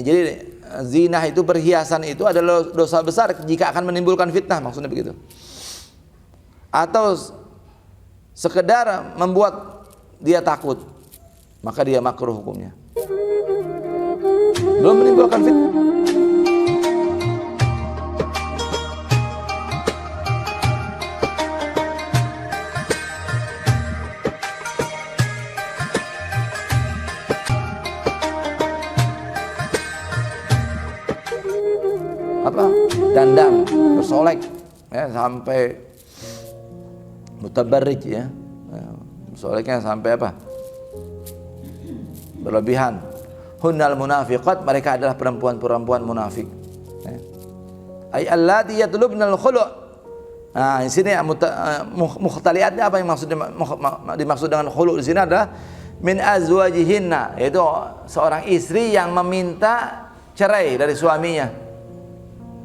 jadi zina itu, perhiasan itu adalah dosa besar jika akan menimbulkan fitnah, maksudnya begitu. Atau sekedar membuat dia takut, maka dia makruh hukumnya. Belum menimbulkan fitnah. Dandan, bersolek, ya, sampai mutabarrij, ya, bersoleknya sampai apa? Berlebihan. Hunnal munafiqat, mereka adalah perempuan-perempuan munafik. Ay allati yatlubnal khulu'. Nah, di sini mukhtaliatnya apa yang dimaksud dengan khulu' di sini adalah min azwajihinna, yaitu seorang istri yang meminta cerai dari suaminya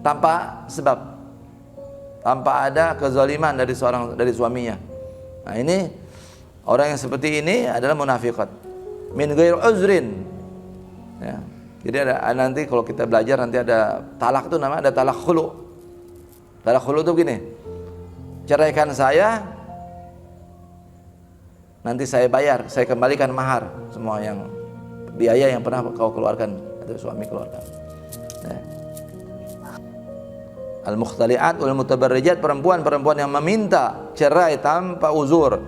tanpa sebab, tanpa ada kezaliman dari suaminya. Nah, ini orang yang seperti ini adalah munafiqat. Min ghairi uzrin. Ya. Jadi ada nanti kalau kita belajar nanti ada talak itu namanya ada talak khulu. Talak khulu itu begini. Ceraikan saya, nanti saya bayar, saya kembalikan mahar, semua yang biaya yang pernah kau keluarkan atau suami keluarkan. Ya. Al-mukhtali'at wal mutabarrijat, perempuan-perempuan yang meminta cerai tanpa uzur,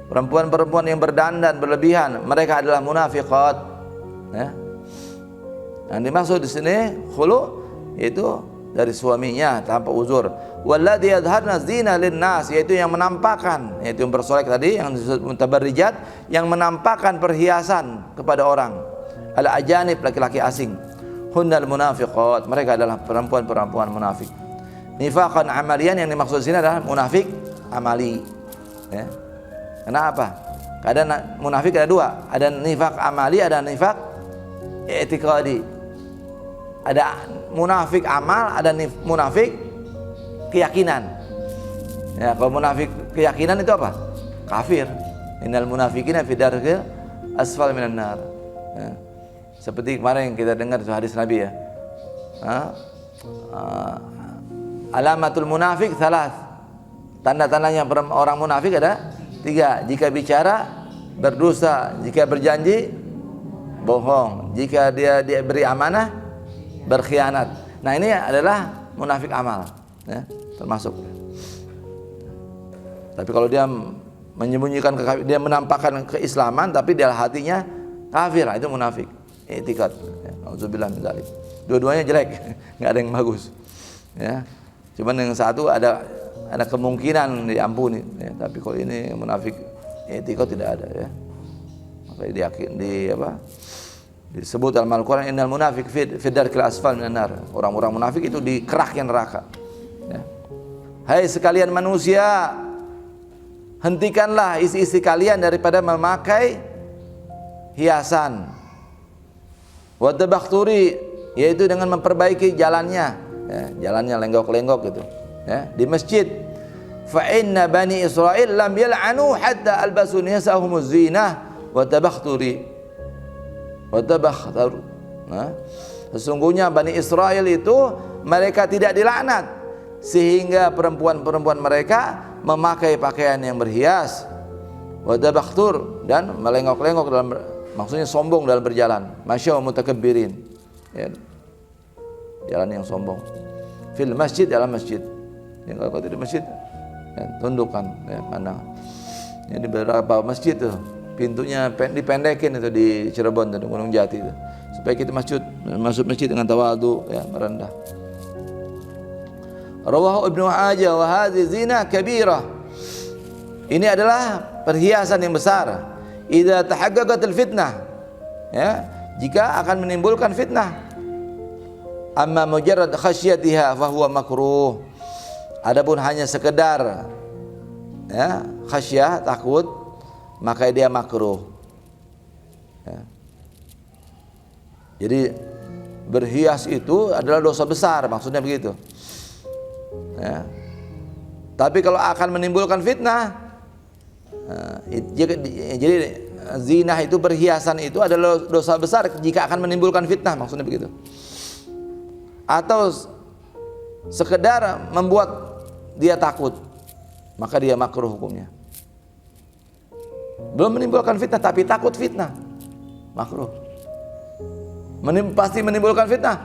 perempuan-perempuan yang berdandan berlebihan, mereka adalah munafiqat. Ya. Yang dimaksud di sini khulu yaitu dari suaminya tanpa uzur. Walladzi yadharna zina linnas, yaitu yang menampakkan, yaitu yang bersolek tadi, yang disebut mutabarrijat, yang menampakkan perhiasan kepada orang. Al-ajanib, laki-laki asing. Hunnal munafiqat, mereka adalah perempuan-perempuan munafik. Nifaqan amalian, yang dimaksud di sini adalah munafik amali. Ya. Kenapa? Kadang munafik ada dua, ada nifaq amali, ada nifaq i'tiqadi. Ada munafik amal, ada munafik keyakinan. Ya, kalau munafik keyakinan itu apa? Kafir. Innal munafiqina fi darkil asfal minan nar. Ya. Seperti kemarin yang kita dengar hadis Nabi, ya. Alamatul munafik salas. Tanda-tandanya orang munafik ada 3. Jika bicara berdusta, jika berjanji bohong, jika dia beri amanah berkhianat. Nah, ini adalah munafik amal, ya, termasuk. Tapi kalau dia menyembunyikan dia menampakkan keislaman tapi di hatinya kafir, itu munafik i'tiqad. Auzubillah min dzalik. Dua-duanya jelek, enggak ada yang bagus. Ya. Cuman yang satu ada kemungkinan diampuni, ya. Tapi kalau ini munafik i'tiqad tidak ada, ya. Maka disebut dalam Al-Quran innal munafik fi darkil asfal minan nar. Orang-orang munafik itu di keraknya neraka. Ya. Hai sekalian manusia, hentikanlah isi-isi kalian daripada memakai hiasan. Wa tabakhturi, yaitu dengan memperbaiki jalannya, ya, jalannya lenggok-lenggok gitu, ya, di masjid. Fa inna bani Israil lam yal'anu hatta albasu nisahumuz zinah wa tabakhturi. Nah, sesungguhnya Bani Israel itu mereka tidak dilaknat sehingga perempuan-perempuan mereka memakai pakaian yang berhias, wadabakhtur, dan melengok-lengok dalam, maksudnya sombong dalam berjalan, masya mutakabbirin, ya, jalan yang sombong. Fil masjid, dalam masjid. Yang kalau tidak masjid, ya, tundukkan, ya, pandang. Ini beberapa masjid tuh pintunya dipendekin itu di Cirebon, di Gunung Jati itu, supaya kita masuk masjid dengan tawadhu, ya, merendah. Rawahu Ibnu Majah wa hadhihi zina kabirah. Ini adalah perhiasan yang besar. Idza tahaqqaqatil fitnah, ya, jika akan menimbulkan fitnah. Amma mujarrad khasyatiha fa huwa makruh. Adapun hanya sekedar, ya, khasyah, takut, maka dia makruh. Ya. Jadi berhias itu adalah dosa besar, maksudnya begitu. Ya. Tapi kalau akan menimbulkan fitnah, jadi zinah itu, perhiasan itu adalah dosa besar jika akan menimbulkan fitnah, maksudnya begitu. Atau sekedar membuat dia takut, maka dia makruh hukumnya. Belum menimbulkan fitnah tapi takut fitnah, makruh. Pasti menimbulkan fitnah,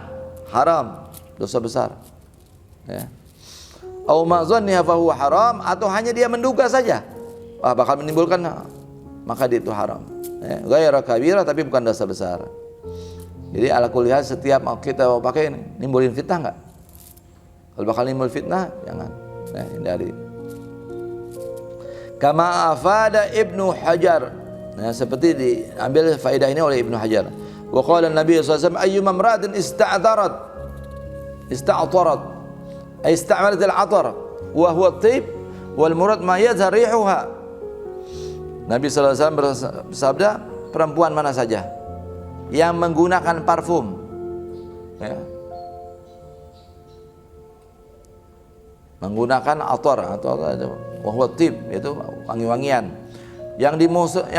haram, dosa besar. Ya. Au ma zanniha fa huwa haram, atau hanya dia menduga saja, bakal menimbulkan, maka dia itu haram. Ya. Ghairu kabirah, tapi bukan dosa besar. Jadi ala kulli hal, setiap kita mau pakai ini, nimbulin fitnah enggak? Kalau bakal nimbul fitnah, jangan. Hindari. Kama afada Ibnu Hajar. Nah, seperti diambil faedah ini oleh Ibnu Hajar. Wa qala Nabi sallallahu alaihi wasallam ayyuma imra'atin ista'tarat ay ista'malat al-'atar wa huwa at-tib wal murad ma yadhhar rihuha. Nabi sallallahu alaihi wasallam bersabda, perempuan mana saja yang menggunakan parfum, ya, menggunakan atar atau wa huwa at-tib, yaitu wangi-wangian. Yang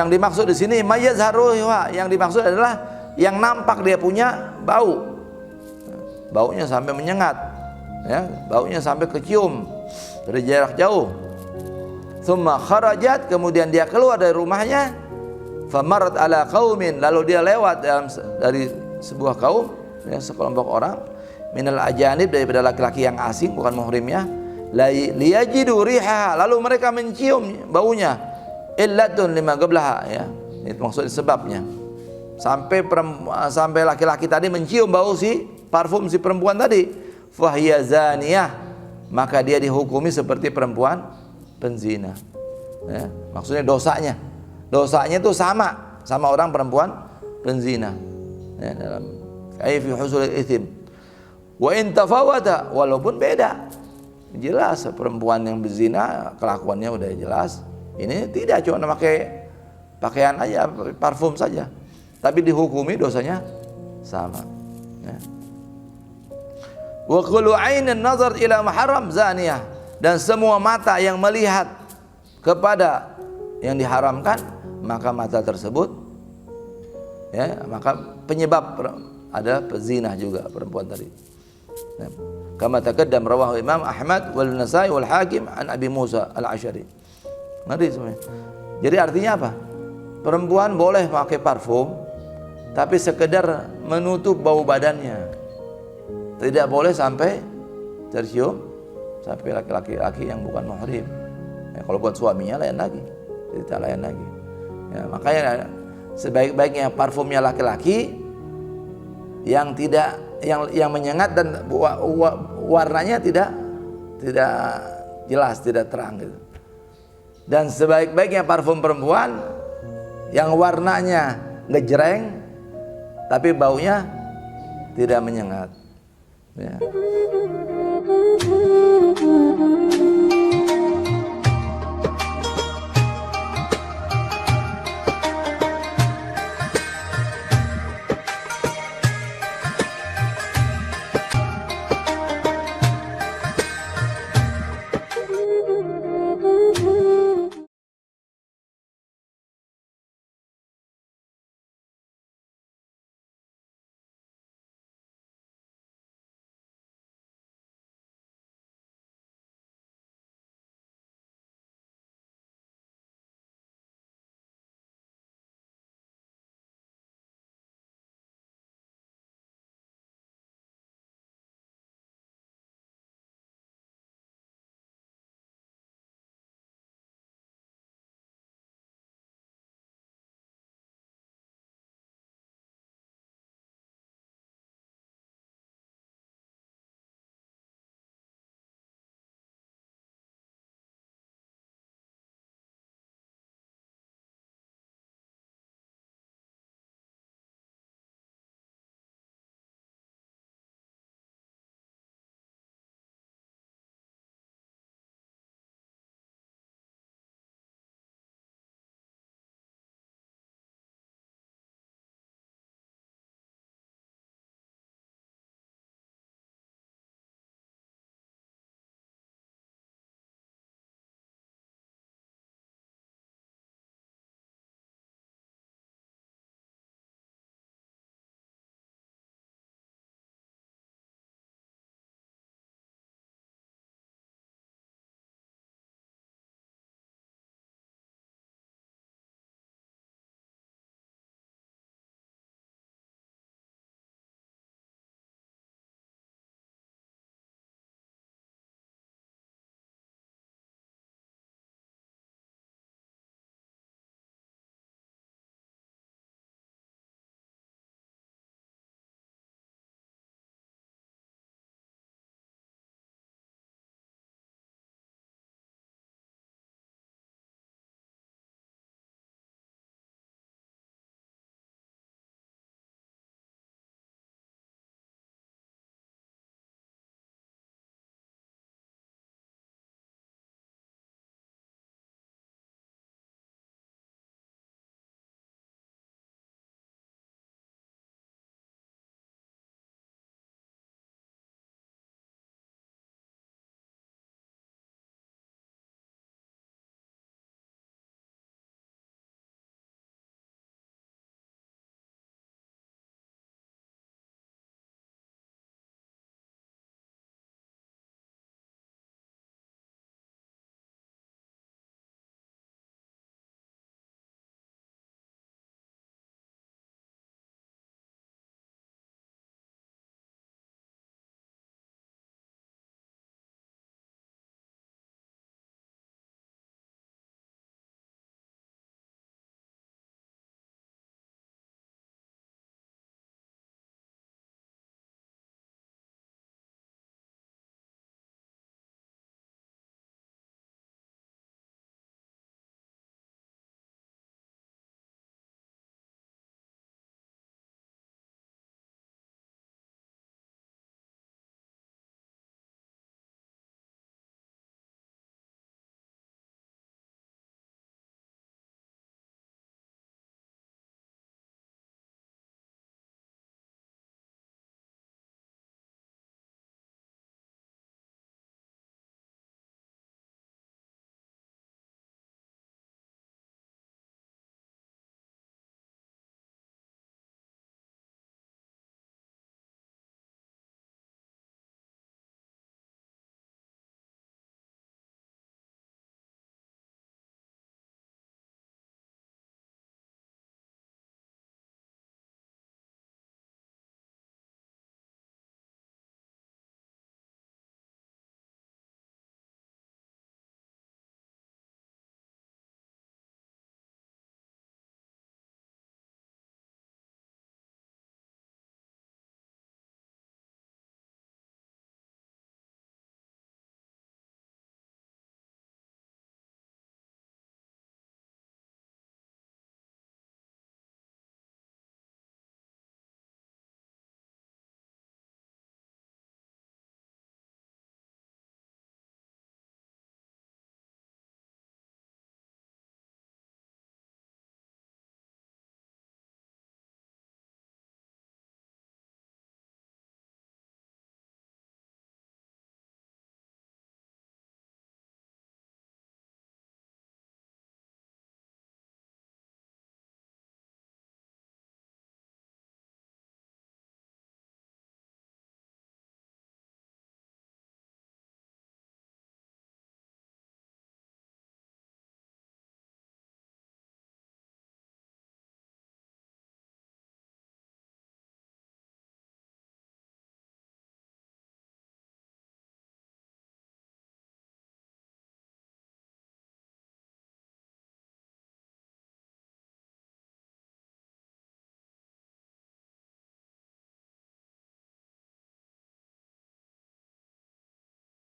dimaksud di sini mayazharuha, yang dimaksud adalah yang nampak dia punya bau, baunya sampai menyengat, ya, baunya sampai kecium dari jarak jauh. Thumma kharajat, kemudian dia keluar dari rumahnya, famarat ala qaumin, lalu dia lewat dari sebuah kaum, ya, sekelompok orang, minal ajanib, daripada laki-laki yang asing bukan muhrimnya, liyajidu riha, lalu mereka mencium baunya, illatun lima qablaha, ya, itu maksudnya sebabnya. Sampai laki-laki tadi mencium bau si parfum si perempuan tadi, fahiya zaniyah, maka dia dihukumi seperti perempuan penzina. Ya, maksudnya dosanya itu sama orang perempuan penzina. Ya, dalam fi husul itsm. Wa in tafawata, walaupun beda, jelas perempuan yang berzina kelakuannya udah jelas. Ini tidak cuma pakai pakaian aja, parfum saja, tapi dihukumi dosanya sama. Ya. Wa kullu 'ainin nazar ila muharram zaniyah, dan semua mata yang melihat kepada yang diharamkan, maka mata tersebut, ya, maka penyebab ada pezina juga perempuan tadi. Ya. Kama taqaddam rawahu Imam Ahmad wal Nasai wal Hakim an Abi Musa al-Asy'ari. Ngerti semuanya. Jadi artinya apa? Perempuan boleh pakai parfum, tapi sekedar menutup bau badannya. Tidak boleh sampai tercium sampai laki-laki yang bukan muhrim. Ya, kalau buat suaminya lain lagi, tidak lain lagi. Ya, makanya sebaik-baiknya parfumnya laki-laki yang tidak yang menyengat dan warnanya tidak jelas, tidak terang gitu. Dan sebaik-baiknya parfum perempuan yang warnanya ngejreng tapi baunya tidak menyengat. Ya.